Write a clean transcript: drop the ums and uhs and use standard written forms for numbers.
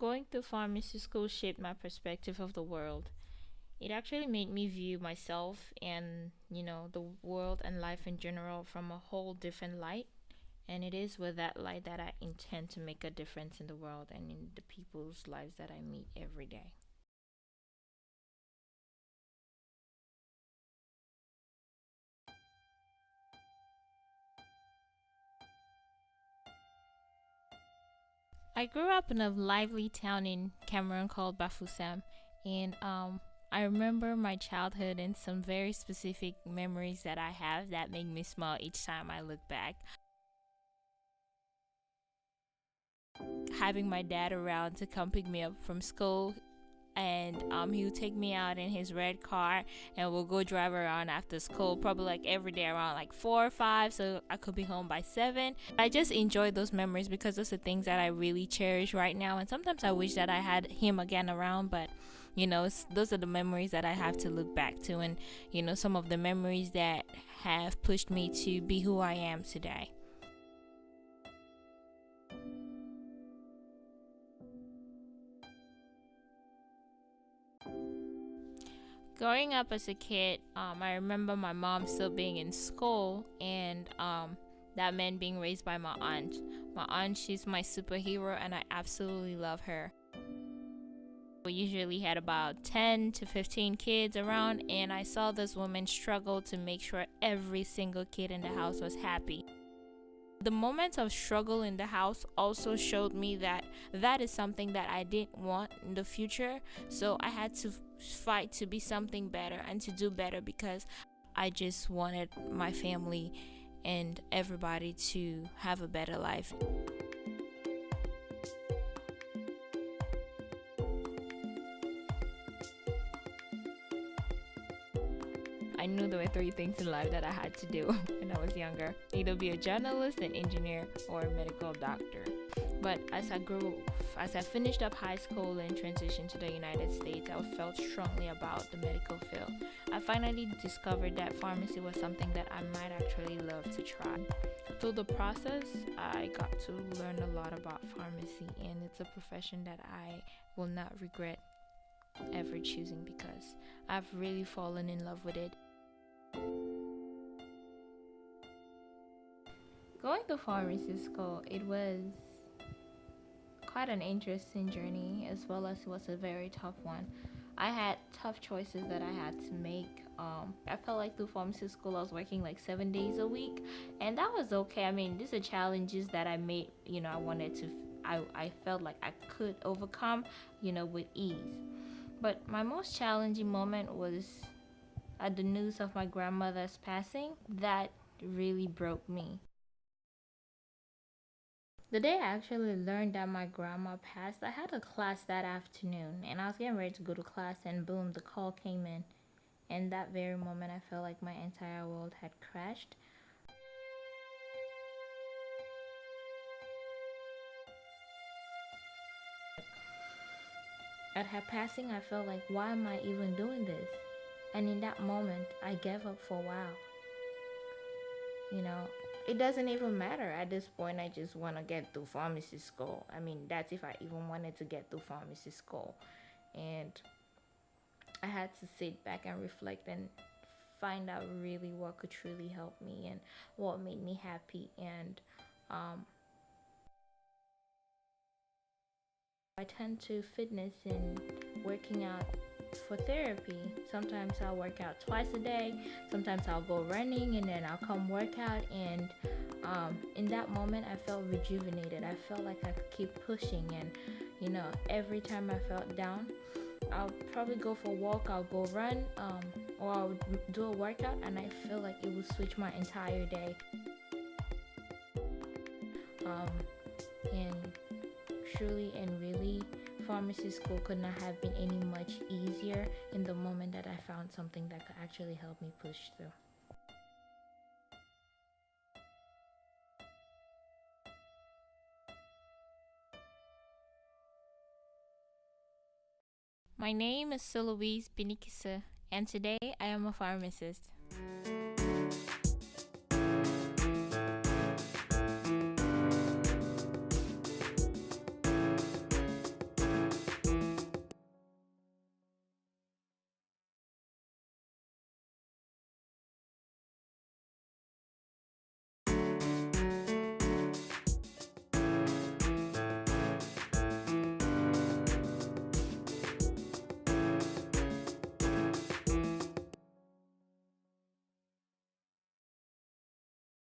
Going to pharmacy school shaped my perspective of the world. It actually made me view myself and, the world and life in general from a whole different light. And it is with that light that I intend to make a difference in the world and in the people's lives that I meet every day. I grew up in a lively town in Cameroon called Bafoussam, and I remember my childhood and some very specific memories that I have that make me smile each time I look back. Having my dad around to come pick me up from school, and he would take me out in his red car and we'll go drive around after school, probably like every day around like 4 or 5, so I could be home by 7. I just enjoy those memories because those are things that I really cherish right now, and sometimes I wish that I had him again around, but those are the memories that I have to look back to, and some of the memories that have pushed me to be who I am today. Growing up as a kid, I remember my mom still being in school, and that meant being raised by my aunt. My aunt, she's my superhero, and I absolutely love her. We usually had about 10 to 15 kids around, and I saw this woman struggle to make sure every single kid in the house was happy. The moments of struggle in the house also showed me that that is something that I didn't want in the future. So I had to fight to be something better and to do better, because I just wanted my family and everybody to have a better life. I knew there were 3 things in life that I had to do when I was younger: either be a journalist, an engineer, or a medical doctor. But as I finished up high school and transitioned to the United States, I felt strongly about the medical field. I finally discovered that pharmacy was something that I might actually love to try. Through the process, I got to learn a lot about pharmacy, and it's a profession that I will not regret ever choosing, because I've really fallen in love with it. Going to pharmacy school, it was quite an interesting journey, as well as it was a very tough one. I had tough choices that I had to make. I felt like through pharmacy school I was working like 7 days a week, and that was okay. I mean, these are challenges that I made, I wanted to, I felt like I could overcome, with ease. But my most challenging moment was at the news of my grandmother's passing. That really broke me. The day I actually learned that my grandma passed, I had a class that afternoon, and I was getting ready to go to class, and boom, the call came in. And that very moment, I felt like my entire world had crashed. At her passing, I felt like, why am I even doing this? And in that moment, I gave up for a while. You know, it doesn't even matter at this point. I just want to get through pharmacy school. I mean, that's if I even wanted to get through pharmacy school. And I had to sit back and reflect and find out really what could truly help me and what made me happy. And um, I tend to fitness and working out for therapy. Sometimes I'll work out twice a day. Sometimes I'll go running and then I'll come work out. And in that moment, I felt rejuvenated. I felt like I could keep pushing. And every time I felt down, I'll probably go for a walk. I'll go run, or I'll do a workout, and I feel like it will switch my entire day. And truly and really, pharmacy school could not have been any much easier in the moment that I found something that could actually help me push through. My name is Siloise Binikiseh, and today I am a pharmacist.